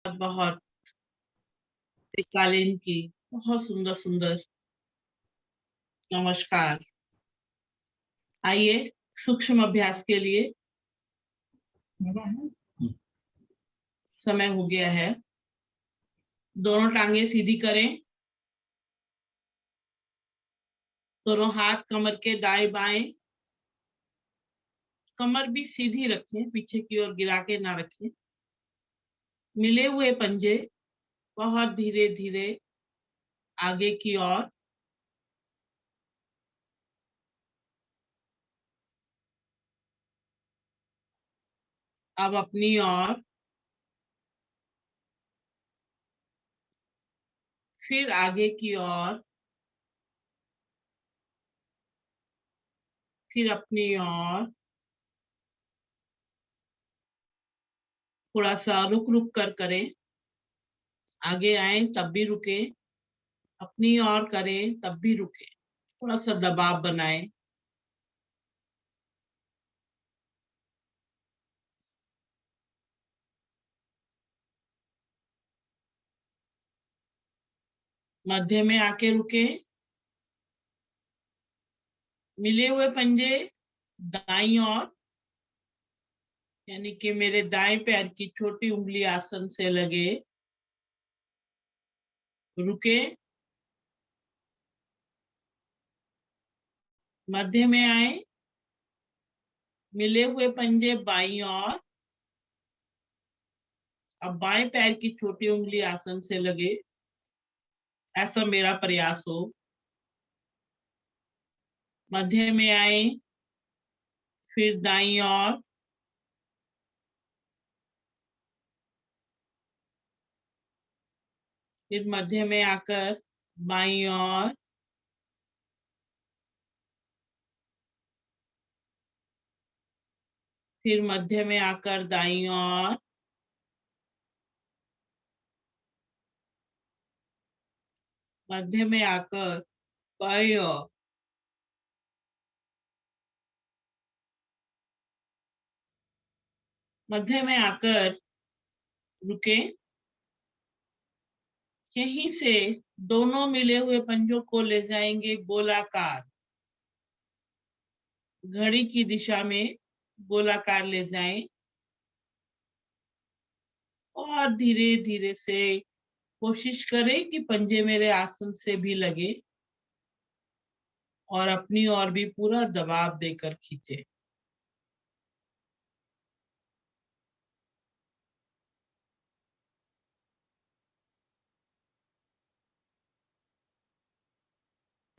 बहुत कालीन की बहुत सुंदर सुंदर नमस्कार। आइए सूक्ष्म अभ्यास के लिए समय हो गया है। दोनों टांगे सीधी करें, दोनों हाथ कमर के दाएं बाएं, कमर भी सीधी रखें, पीछे की ओर गिरा के ना रखें। मिले हुए पंजे बहुत धीरे धीरे आगे की ओर, अब अपनी ओर, फिर आगे की ओर, फिर अपनी ओर। थोड़ा सा रुक रुक कर करें, आगे आए तब भी रुके, अपनी ओर करें तब भी रुके, थोड़ा सा दबाव बनाएं। मध्य में आके रुके, मिले हुए पंजे दाईं ओर, यानी कि मेरे दाएं पैर की छोटी उंगली आसन से लगे, रुके। मध्य में आए, मिले हुए पंजे बाईं ओर, अब बाएं पैर की छोटी उंगली आसन से लगे, ऐसा मेरा प्रयास हो। मध्य में आए, फिर दाईं ओर, फिर मध्य में आकर बाईं ओर, फिर मध्य में आकर दाईं ओर, मध्य में आकर बाईं ओर, मध्य में आकर रुके। यहीं से दोनों मिले हुए पंजों को ले जाएंगे गोलाकार, घड़ी की दिशा में गोलाकार ले जाएं, और धीरे धीरे से कोशिश करें कि पंजे मेरे आसन से भी लगे और अपनी ओर भी पूरा दबाव देकर खींचे।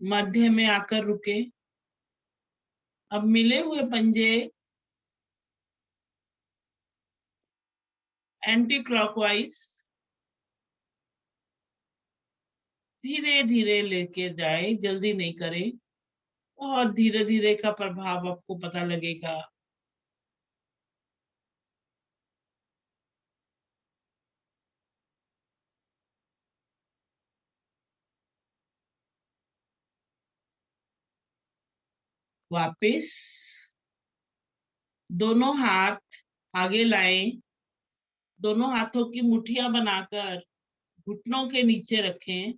मध्य में आकर रुके। अब मिले हुए पंजे एंटी क्लॉकवाइज धीरे धीरे लेके जाए, जल्दी नहीं करें, और धीरे धीरे का प्रभाव आपको पता लगेगा। वापिस दोनों हाथ आगे लाएं, दोनों हाथों की मुट्ठियां बनाकर घुटनों के नीचे रखें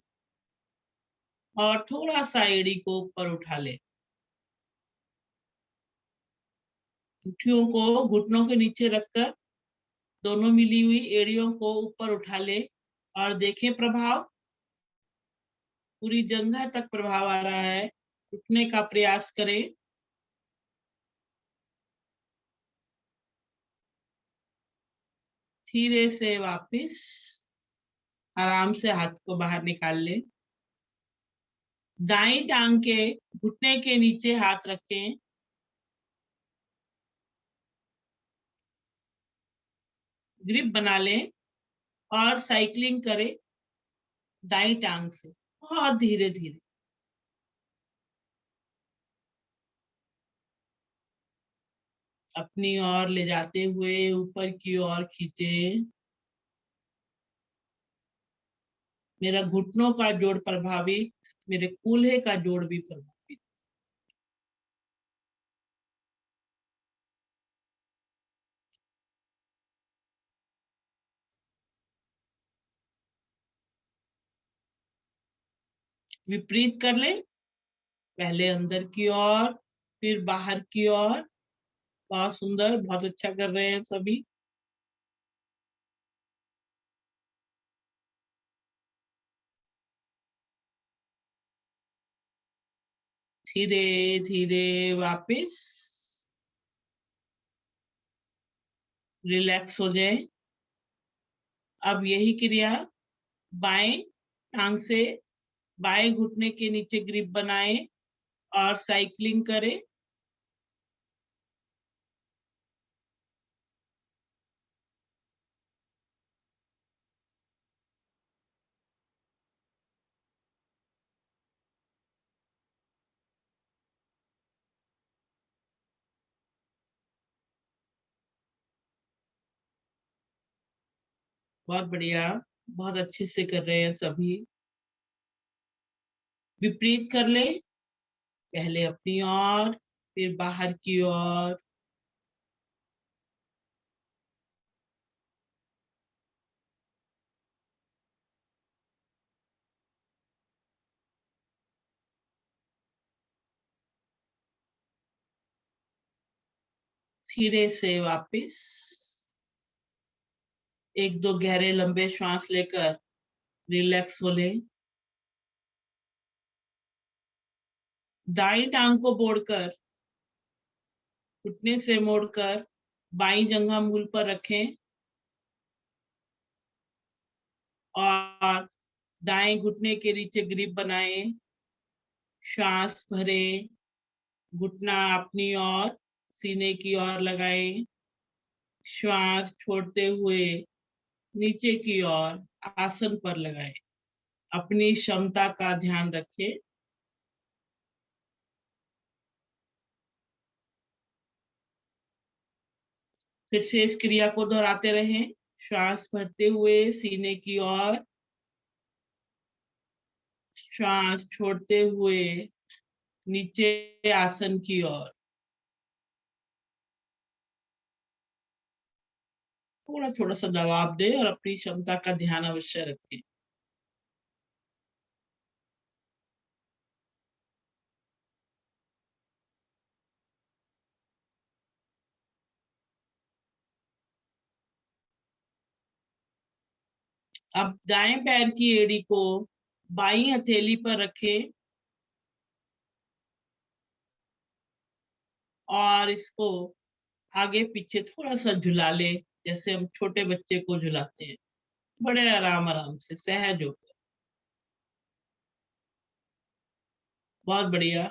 और थोड़ा सा एड़ी को ऊपर उठा लें। मुट्ठियों को घुटनों के नीचे रखकर दोनों मिली हुई एड़ियों को ऊपर उठा लें और देखें प्रभाव। पूरी जंघा तक प्रभाव आ रहा है, उठने का प्रयास करें। धीरे से वापस आराम से हाथ को बाहर निकाल लें। दाईं टांग के घुटने के नीचे हाथ रखें, ग्रिप बना लें और साइकिलिंग करें दाईं टांग से बहुत धीरे धीरे। अपनी ओर ले जाते हुए ऊपर की ओर खींचे। मेरा घुटनों का जोड़ प्रभावित, मेरे कूल्हे का जोड़ भी प्रभावित। विपरीत कर ले, पहले अंदर की ओर फिर बाहर की ओर। बहुत सुंदर, बहुत अच्छा कर रहे हैं सभी। धीरे धीरे वापस रिलैक्स हो जाए। अब यही क्रिया बाएं टांग से बाएं घुटने के नीचे ग्रिप बनाए और साइकिलिंग करें। बहुत बढ़िया, बहुत अच्छे से कर रहे हैं सभी। विपरीत कर ले, पहले अपनी ओर फिर बाहर की ओर। धीरे से वापस एक दो गहरे लंबे श्वास लेकर रिलैक्स हो ले। दाई टांग को बोड़कर घुटने से मोड़कर बाई जंघा मूल पर रखें और दाएं घुटने के नीचे ग्रिप बनाएं। श्वास भरें, घुटना अपनी ओर सीने की ओर लगाएं। श्वास छोड़ते हुए नीचे की ओर आसन पर लगाएं। अपनी क्षमता का ध्यान रखें। फिर से इस क्रिया को दोहराते रहें। श्वास भरते हुए सीने की ओर, श्वास छोड़ते हुए नीचे आसन की ओर। थोड़ा थोड़ा सा दबाव दे और अपनी क्षमता का ध्यान अवश्य रखें। अब दाएं पैर की एड़ी को बाई हथेली पर रखें और इसको आगे पीछे थोड़ा सा झुला ले, जैसे हम छोटे बच्चे को झुलाते हैं। बड़े आराम आराम से सहज होकर। बहुत बढ़िया।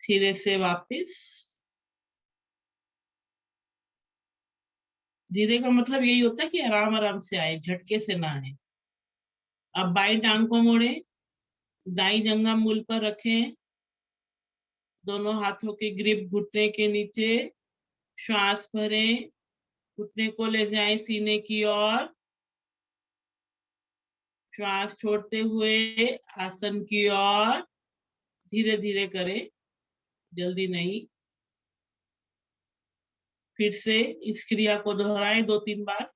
धीरे से वापस। धीरे का मतलब यही होता है कि आराम आराम से आए, झटके से ना आए। अब बाई टांग को मोड़े, दाई जंघा मूल पर रखें, दोनों हाथों की ग्रिप घुटने के नीचे। श्वास भरें, घुटने को ले जाएं सीने की ओर। श्वास छोड़ते हुए आसन की ओर। धीरे धीरे करें, जल्दी नहीं। फिर से इस क्रिया को दोहराएं 2-3 बार।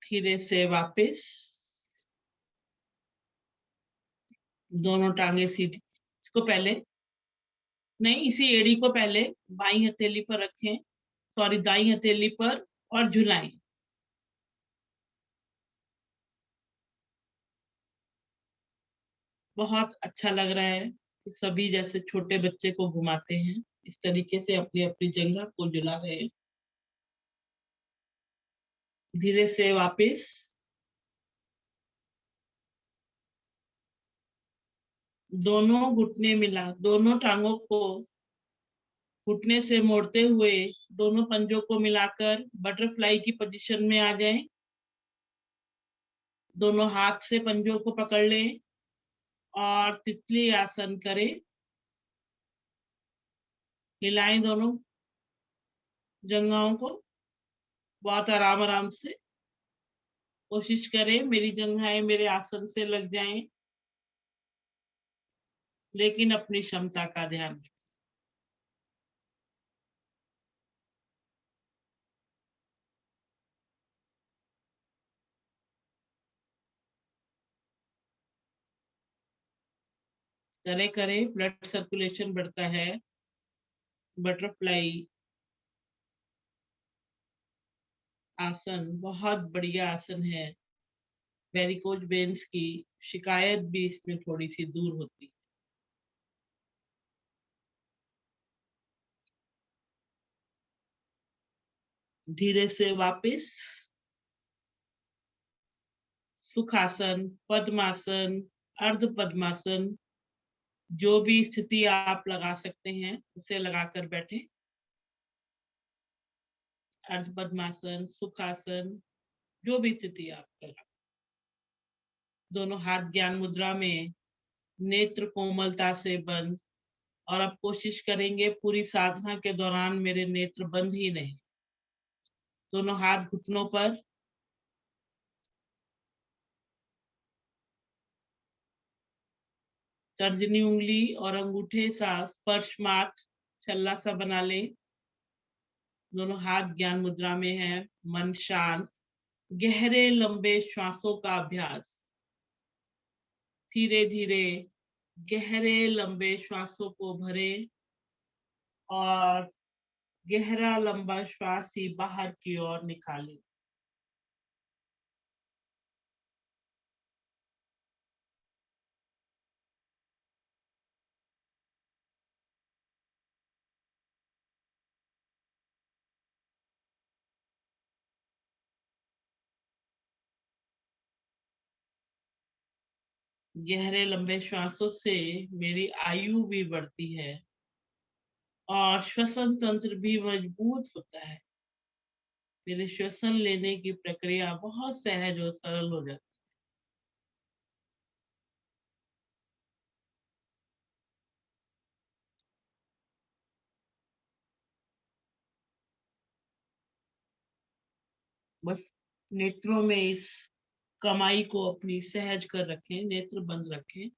धीरे से वापस। दोनों टांगे सीधी। इसको पहले नहीं, इसी एड़ी को पहले बाई हथेली पर रखें, सॉरी दाई हथेली पर, और झुलाएं। बहुत अच्छा लग रहा है कि सभी जैसे छोटे बच्चे को घुमाते हैं इस तरीके से अपनी अपनी जगह को झुला रहे हैं। धीरे से वापस। दोनों घुटने मिला, दोनों टांगों को घुटने से मोड़ते हुए दोनों पंजों को मिलाकर बटरफ्लाई की पोजीशन में आ जाएं। दोनों हाथ से पंजों को पकड़ लें और तितली आसन करें। हिलाएं दोनों जंघाओं को बहुत आराम आराम से। कोशिश करें मेरी जंघाएं मेरे आसन से लग जाएं, लेकिन अपनी क्षमता का ध्यान रखें। करें ब्लड सर्कुलेशन बढ़ता है। बटरफ्लाई आसन बहुत बढ़िया आसन है। वेरिकोज वेन्स की शिकायत भी इसमें थोड़ी सी दूर होती है। धीरे से वापस सुखासन, पद्मासन, अर्ध पद्मासन, जो भी स्थिति आप लगा सकते हैं उसे लगाकर बैठे। अर्ध पद्मासन, सुखासन, जो भी स्थिति आप लगा। दोनों हाथ ज्ञान मुद्रा में, नेत्र कोमलता से बंद। और अब कोशिश करेंगे पूरी साधना के दौरान मेरे नेत्र बंद ही नहीं। दोनों हाथ घुटनों पर, तर्जनी उंगली और अंगूठे सा स्पर्श मात्र छल्ला सा बना ले। दोनों हाथ ज्ञान मुद्रा में है, मन शांत। गहरे लंबे श्वासों का अभ्यास। धीरे धीरे गहरे लंबे श्वासों को भरे और गहरा लंबा श्वास ही बाहर की ओर निकाले। गहरे लंबे श्वासों से मेरी आयु भी बढ़ती है और श्वसन तंत्र भी मजबूत होता है। मेरे श्वसन लेने की प्रक्रिया बहुत सहज और सरल हो जाती है। बस नेत्रों में इस कमाई को अपनी सहज कर रखें, नेत्र बंद रखें।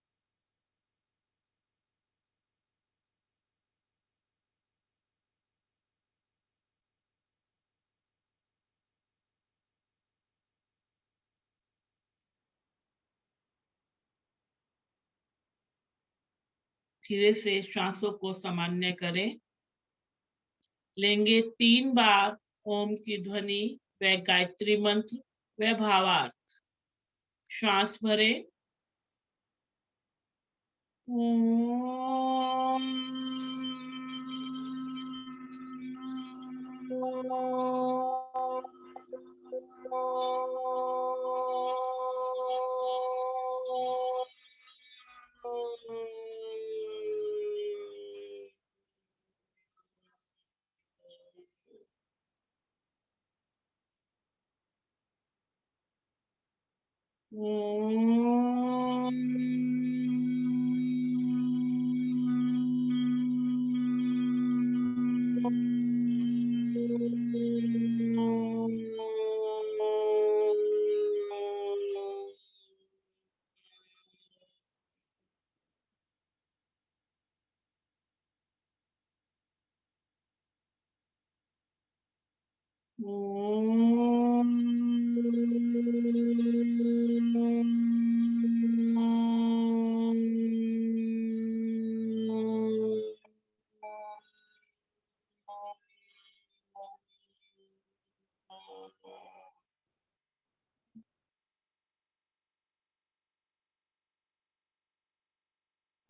धीरे से श्वासों को सामान्य करें। लेंगे 3 बार ओम की ध्वनि व गायत्री मंत्र व भावार्थ। श्वास भरे। ओम।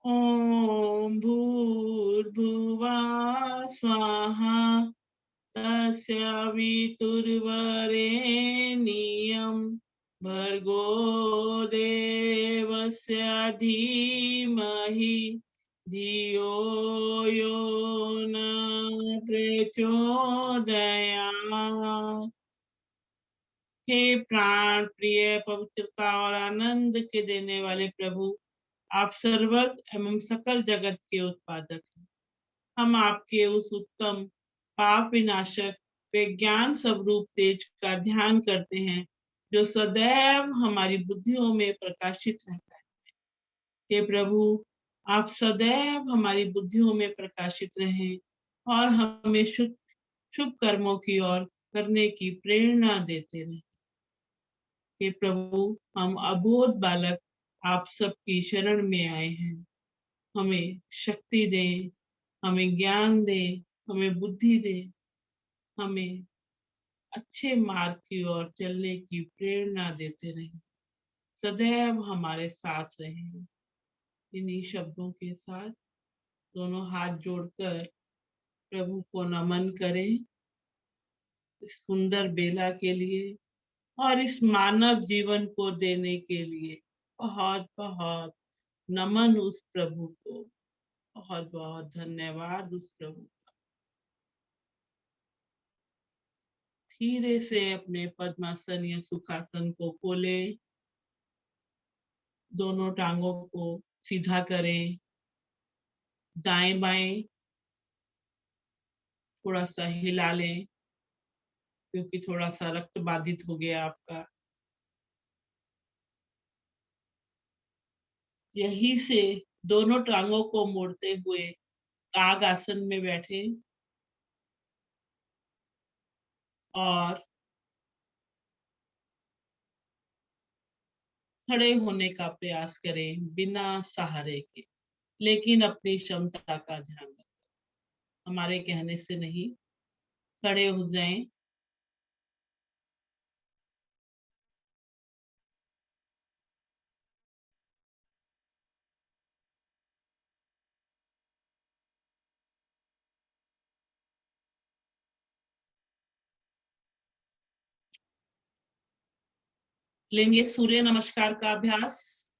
ओम भूर्भुवः स्वाहा तस्वितुर्वरेण्यं भर्गो देवस्य धीमहि धियो यो न प्रचोदया। हे प्राण प्रिय पवित्रता और आनंद के देने वाले प्रभु, आप सर्वज्ञ एवं सकल जगत के उत्पादक हैं। हम आपके उस उत्तम पाप विनाशक विज्ञान स्वरूप तेज का ध्यान करते हैं, जो सदैव हमारी बुद्धियों में प्रकाशित रहता है। हे प्रभु, आप सदैव हमारी बुद्धियों में प्रकाशित रहें और हमें शुभ शुभ कर्मों की ओर करने की प्रेरणा देते रहें। हे प्रभु, हम अबोध बालक आप सबकी शरण में आए हैं। हमें शक्ति दें, हमें ज्ञान दें, हमें बुद्धि दें, हमें अच्छे मार्ग की ओर चलने की प्रेरणा देते रहें, सदैव हमारे साथ रहें। इन्हीं शब्दों के साथ दोनों हाथ जोड़कर प्रभु को नमन करें, इस सुंदर बेला के लिए और इस मानव जीवन को देने के लिए बहुत बहुत नमन उस प्रभु को, बहुत बहुत धन्यवाद उस प्रभु। धीरे से अपने पद्मासन या सुखासन को खोले, दोनों टांगों को सीधा करें, दाएं बाएं थोड़ा सा हिला लें, क्योंकि थोड़ा सा रक्त बाधित हो गया आपका। यहीं से दोनों टांगों को मोड़ते हुए काग आसन में बैठे और खड़े होने का प्रयास करें बिना सहारे के, लेकिन अपनी क्षमता का ध्यान रखें, हमारे कहने से नहीं। खड़े हो जाएं, लेंगे सूर्य नमस्कार का अभ्यास।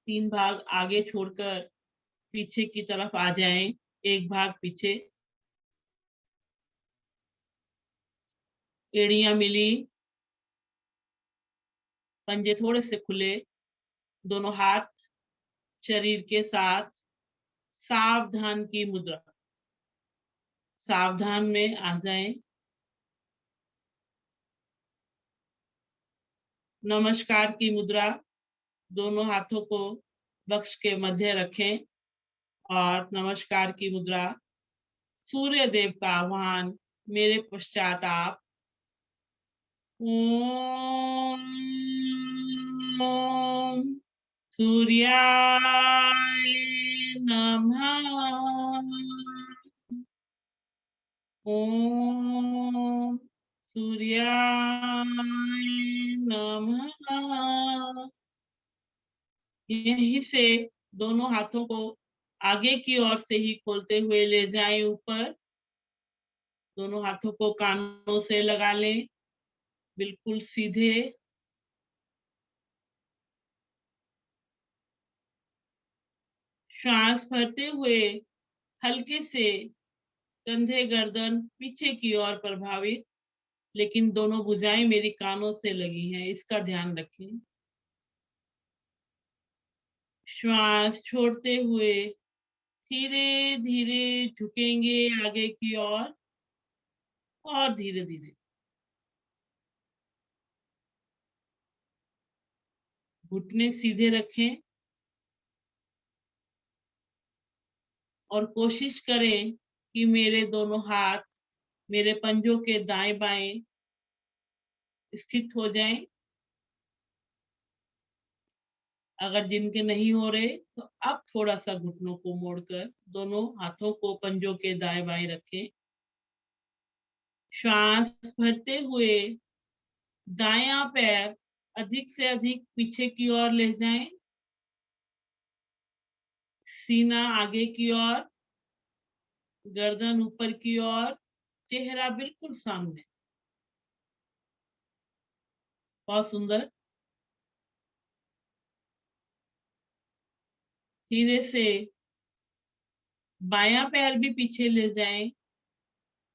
3 भाग आगे छोड़कर पीछे की तरफ आ जाएं, एक भाग पीछे, एड़ियां मिली, पंजे थोड़े से खुले, दोनों हाथ शरीर के साथ सावधान की मुद्रा, सावधान में आ जाएं। नमस्कार की मुद्रा, दोनों हाथों को वक्ष के मध्य रखें और नमस्कार की मुद्रा, सूर्य देव का आह्वान, मेरे पश्चात आप। ओम सूर्याय नमः। ओम सूर्याय नमः। यहीं से दोनों हाथों को आगे की ओर से ही खोलते हुए ले जाएं ऊपर, दोनों हाथों को कानों से लगा लें, बिल्कुल सीधे। श्वास भरते हुए हल्के से कंधे गर्दन पीछे की ओर प्रभावित, लेकिन दोनों भुजाएं मेरी कानों से लगी हैं, इसका ध्यान रखें। श्वास छोड़ते हुए धीरे धीरे झुकेंगे आगे की ओर और धीरे धीरे घुटने सीधे रखें और कोशिश करें कि मेरे दोनों हाथ मेरे पंजों के दाएं बाएं स्थित हो जाएं। अगर जिनके नहीं हो रहे तो अब थोड़ा सा घुटनों को मोड़कर दोनों हाथों को पंजों के दाएं बाएं रखें। श्वास भरते हुए दायां पैर अधिक से अधिक पीछे की ओर ले जाएं, सीना आगे की ओर, गर्दन ऊपर की ओर, चेहरा बिल्कुल सामने। बहुत सुंदर। धीरे से बायां पैर भी पीछे ले जाएं।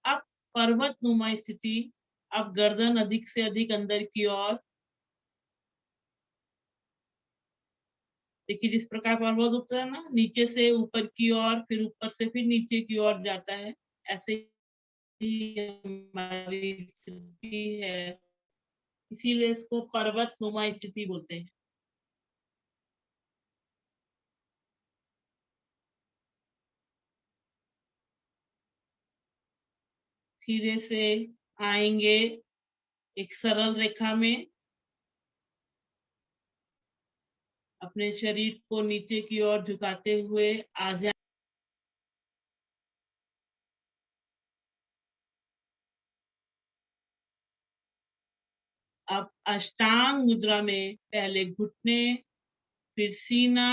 अब पर्वत नुमा स्थिति। अब गर्दन अधिक से अधिक अंदर की ओर। देखिए जिस प्रकार पर्वत उठता है ना, नीचे से ऊपर की ओर, फिर ऊपर से फिर नीचे की ओर जाता है, ऐसे ही हमारी स्थिति है। इसीलिए इसको पर्वत नुमा स्थिति बोलते हैं। धीरे से आएंगे एक सरल रेखा में, अपने शरीर को नीचे की ओर झुकाते हुए आ जाए। अब अष्टांग मुद्रा में पहले घुटने, फिर सीना,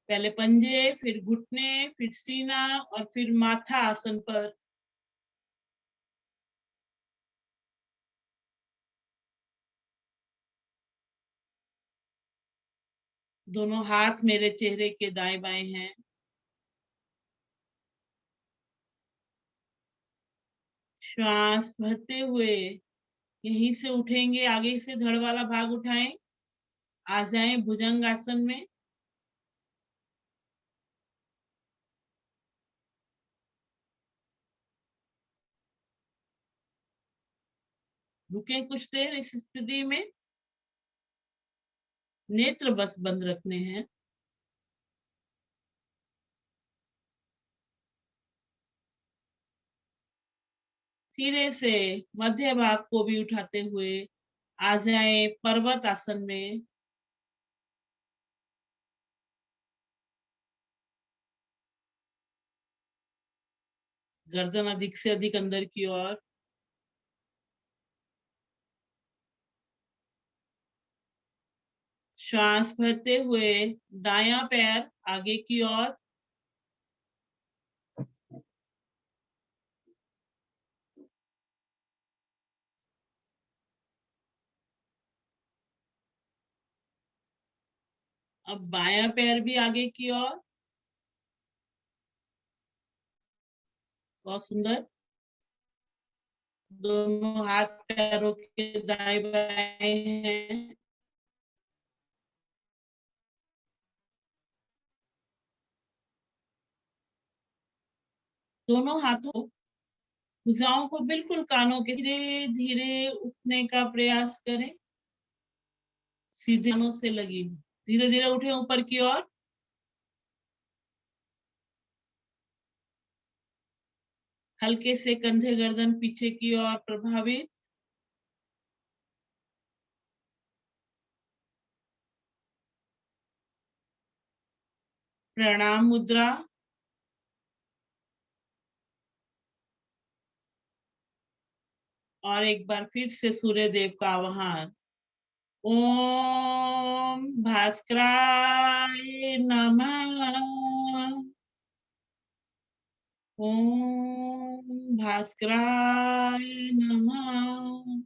पहले पंजे, फिर घुटने, फिर सीना और फिर माथा आसन पर। दोनों हाथ मेरे चेहरे के दाएं बाएं हैं। श्वास भरते हुए यहीं से उठेंगे, आगे से धड़ वाला भाग उठाएं, आ जाएं भुजंग आसन में। रुकें कुछ देर इस स्थिति में, नेत्र बस बंद रखने हैं। सिरे से मध्य भाग को भी उठाते हुए आ जाएं पर्वत आसन में। गर्दन अधिक से अधिक अंदर की ओर। श्वास भरते हुए दायां पैर आगे की ओर। अब बायां पैर भी आगे की ओर। बहुत सुंदर। दोनों हाथ पैरों के दाएं बाएं हैं। दोनों हाथों भुजाओं को बिल्कुल कानों के धीरे धीरे उठने का प्रयास करें, सीधे कानों से लगी। धीरे धीरे उठे ऊपर की ओर। हल्के से कंधे गर्दन पीछे की ओर प्रभावित। प्रणाम मुद्रा। और एक बार फिर से सूर्य देव का आह्वान। ओम भास्कराय नमः। ओम भास्कराय नमः।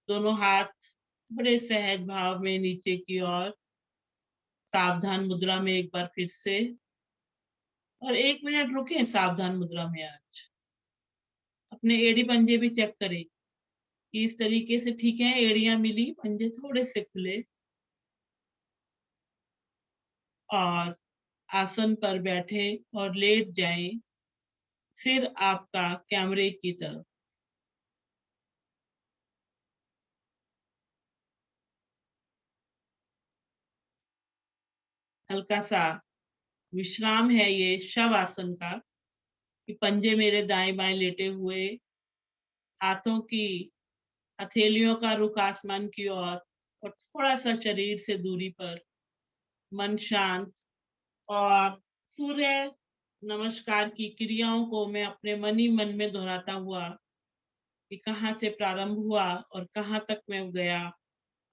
दोनों हाथ बड़े सहज भाव में नीचे की ओर, सावधान मुद्रा में एक बार फिर से। और 1 मिनट रुके सावधान मुद्रा में। आज अपने एड़ी पंजे भी चेक करें कि इस तरीके से ठीक है, एड़ियां मिली, पंजे थोड़े से खुले। और आसन पर बैठे और लेट जाएं, सिर आपका कैमरे की तरफ। हल्का सा विश्राम है ये शव आसन का, कि पंजे मेरे दाएं बाएं लेटे हुए, हाथों की हथेलियों का रुख आसमान की ओर और थोड़ा सा शरीर से दूरी पर, मन शांत। और सूर्य नमस्कार की क्रियाओं को मैं अपने मन ही मन में दोहराता हुआ, कि कहाँ से प्रारंभ हुआ और कहाँ तक मैं गया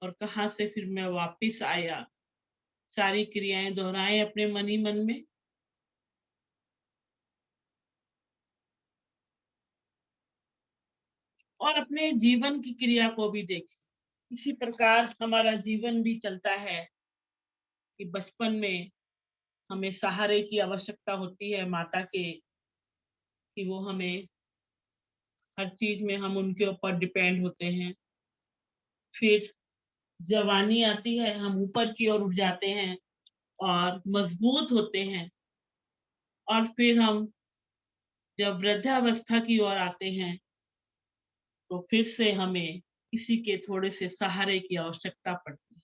और कहाँ से फिर मैं वापस आया, सारी क्रियाएं दोहराएं अपने मन ही मन में। और अपने जीवन की क्रिया को भी देखें। इसी प्रकार हमारा जीवन भी चलता है, कि बचपन में हमें सहारे की आवश्यकता होती है माता के, कि वो हमें हर चीज में हम उनके ऊपर डिपेंड होते हैं। फिर जवानी आती है, हम ऊपर की ओर उठ जाते हैं और मजबूत होते हैं। और फिर हम जब वृद्धावस्था की ओर आते हैं तो फिर से हमें किसी के थोड़े से सहारे की आवश्यकता पड़ती है।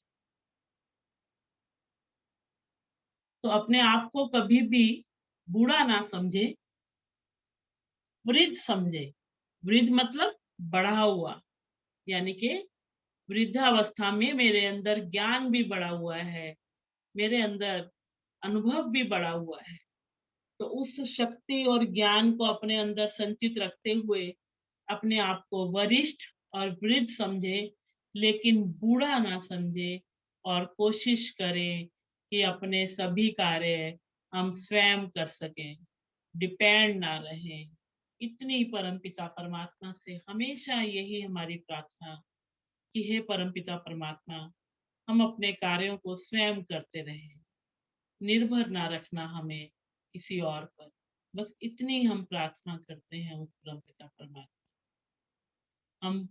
तो अपने आप को कभी भी बूढ़ा ना समझे, वृद्ध समझे। वृद्ध मतलब बढ़ा हुआ, यानी कि वृद्धावस्था में मेरे अंदर ज्ञान भी बढ़ा हुआ है, मेरे अंदर अनुभव भी बढ़ा हुआ है। तो उस शक्ति और ज्ञान को अपने अंदर संचित रखते हुए अपने आप को वरिष्ठ और वृद्ध समझे, लेकिन बूढ़ा ना समझे। और कोशिश करें कि अपने सभी कार्य हम स्वयं कर सकें, डिपेंड ना रहें। इतनी परमपिता परमात्मा से हमेशा यही हमारी प्रार्थना, कि हे परमपिता परमात्मा, हम अपने कार्यों को स्वयं करते रहें, निर्भर ना रखना हमें किसी और पर। बस इतनी हम प्रार्थना करते हैं उस परमपिता परमात्मा। हम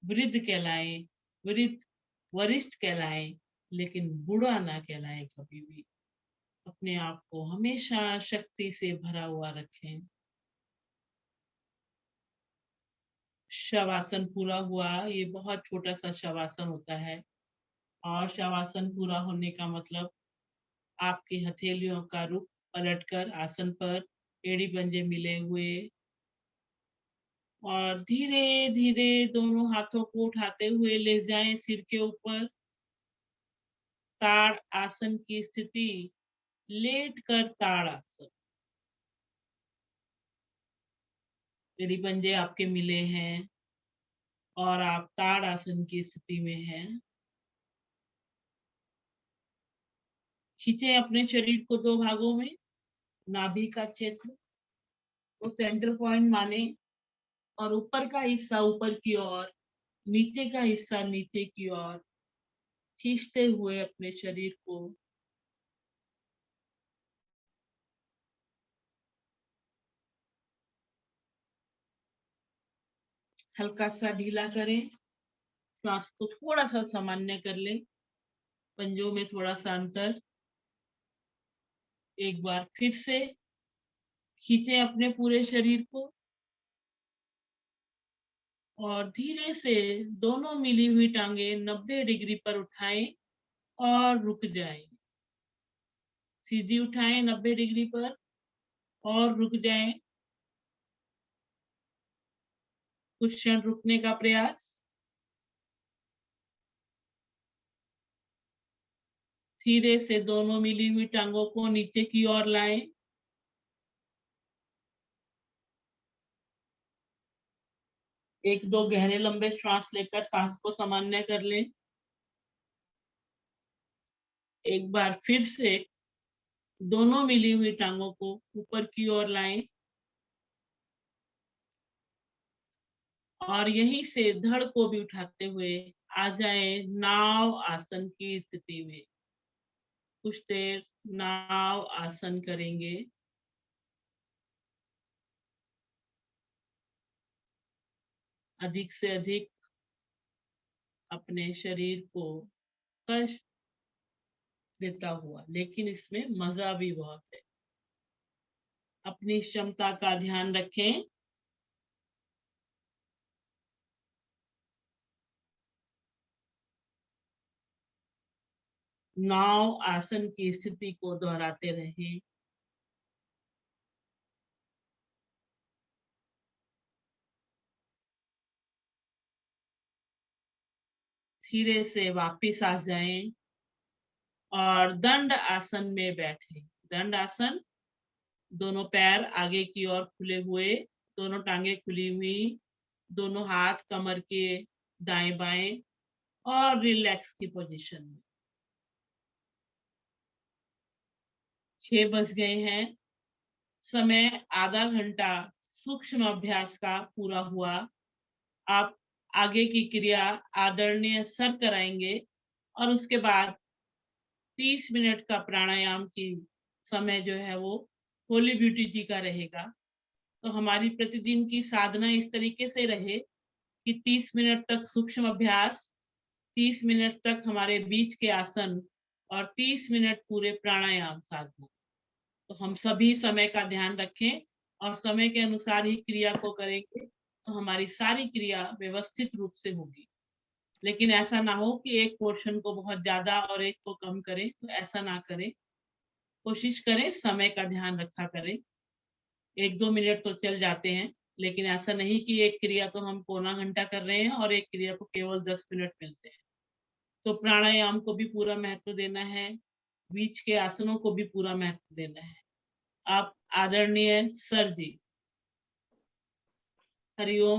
वृद्ध कहलाएं, वृद्ध वरिष्ठ कहलाएं, लेकिन बूढ़ा ना कहलाएं कभी भी। अपने आप को हमेशा शक्ति से भरा हुआ रखें। शवासन पूरा हुआ। ये बहुत छोटा सा शवासन होता है। और शवासन पूरा होने का मतलब आपकी हथेलियों का रुख पलटकर आसन पर एड़ी पंजे मिले हुए, और धीरे धीरे दोनों हाथों को उठाते हुए ले जाएं सिर के ऊपर। ताड़ आसन की स्थिति, लेट कर ताड़ आसन। एड़ी पंजे आपके मिले हैं और आप ताड़ आसन की स्थिति में हैं। खींचे अपने शरीर को दो भागों में। नाभि का क्षेत्र को सेंटर पॉइंट माने, और ऊपर का हिस्सा ऊपर की ओर, नीचे का हिस्सा नीचे की ओर खींचते हुए अपने शरीर को हल्का सा ढीला करें। श्वास को थोड़ा सा सामान्य कर लें, पंजों में थोड़ा सा अंतर। एक बार फिर से खींचे अपने पूरे शरीर को और धीरे से दोनों मिली हुई टांगे 90 डिग्री पर उठाएं और रुक जाएं। सीधी उठाएं 90 डिग्री पर और रुक जाएं। कुछ क्षण रुकने का प्रयास। धीरे से दोनों मिली हुई टांगों को नीचे की ओर लाएं। एक दो गहरे लंबे श्वास लेकर सांस को सामान्य कर लें। एक बार फिर से दोनों मिली हुई टांगों को ऊपर की ओर लाएं और यहीं से धड़ को भी उठाते हुए आ जाएं नाव आसन की स्थिति में। कुछ देर नाव आसन करेंगे। अधिक से अधिक अपने शरीर को कष्ट देता हुआ, लेकिन इसमें मजा भी बहुत है। अपनी क्षमता का ध्यान रखें। नाव आसन की स्थिति को दोहराते रहें। धीरे से वापिस आ जाएं और दंड आसन में बैठे। दंड आसन, दोनों पैर आगे की ओर खुले हुए, दोनों टांगे खुली हुई, दोनों हाथ कमर के दाएं बाएं और रिलैक्स की पोजीशन में। 6 बज गए हैं। समय आधा घंटा सूक्ष्म अभ्यास का पूरा हुआ। आप आगे की क्रिया आदरणीय सर कराएंगे और उसके बाद 30 मिनट का प्राणायाम की समय जो है वो होली ब्यूटी जी का रहेगा। तो हमारी प्रतिदिन की साधना इस तरीके से रहे कि 30 मिनट तक सूक्ष्म अभ्यास, 30 मिनट तक हमारे बीच के आसन और 30 मिनट पूरे प्राणायाम साधना। तो हम सभी समय का ध्यान रखें और समय के अनुसार ही क्रिया को करेंगे तो हमारी सारी क्रिया व्यवस्थित रूप से होगी। लेकिन ऐसा ना हो कि एक पोर्शन को बहुत ज्यादा और एक को कम करें, तो ऐसा ना करें। कोशिश करें समय का ध्यान रखा करें। 1-2 मिनट तो चल जाते हैं, लेकिन ऐसा नहीं कि एक क्रिया तो हम पौना घंटा कर रहे हैं और एक क्रिया को केवल 10 मिनट मिलते हैं। तो प्राणायाम को भी पूरा महत्व देना है, बीच के आसनों को भी पूरा महत्व देना है। आप आदरणीय सर जी, हरिओम।